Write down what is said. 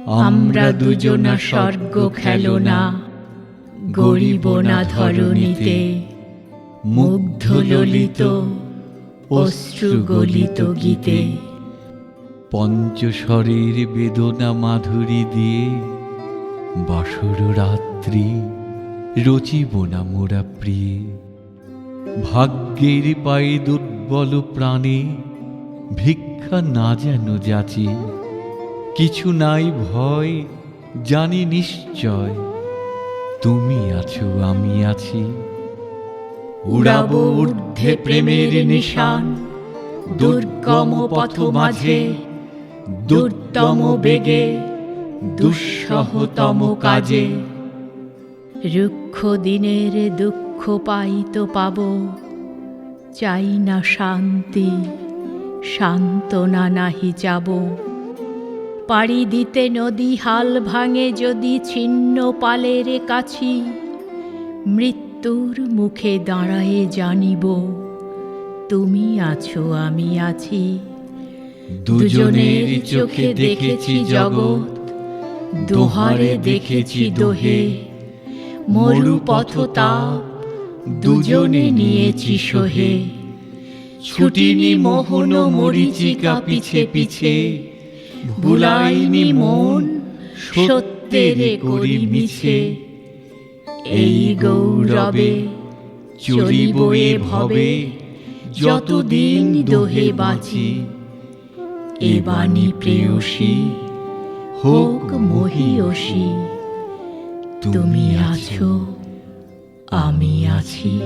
আমরা দুজনা স্বর্গ খেলনা, গড়িব না ধরণীতে। মুগ্ধ ললিত অশ্রু গলিত গীতে। পঞ্চস্বরের বেদনা মাধুরী দিয়ে বাসর রাত্রি রচিব না মোরা প্রিয়ে। ভাগ্যের পায়ে দুর্বল প্রাণে ভিক্ষা না যেন যাচি। কিছু নাই ভয়, জানি নিশ্চয় তুমি আছো আমি আছি। উড়াব ঊর্ধ্বে প্রেমের নিশান, দুর্গম পথ মাঝে দুর্দম বেগে দুঃসহতম কাজে। রুক্ষ দিনের দুঃখ পাইত পাব, চাই না শান্তি, সান্ত্বনা নাহি যাব। পাড়ি দিতে নদী হাল ভাঙে যদি ছিন্ন পালের কাছি। মৃত্যুর মুখে দাঁড়ায়ে জানিব তুমি আছো আমি আছি। দুজনের চোখে দেখেছি জগৎ, দোহারে দেখেছি দোহে। মরু পথতাপ দুজনে নিয়েছি সহে। ছুটিনি মোহন মরীচিকা পিছে পিছে। ভুলাইনি মন সত্যের করি মিছে। এই গৌরবে চলিব এ ভবে, যতদিন দোহে বাঁচি। এ বাণী প্রেয়সী হোক মহীয়সী। তুমি আছো আমি আছি।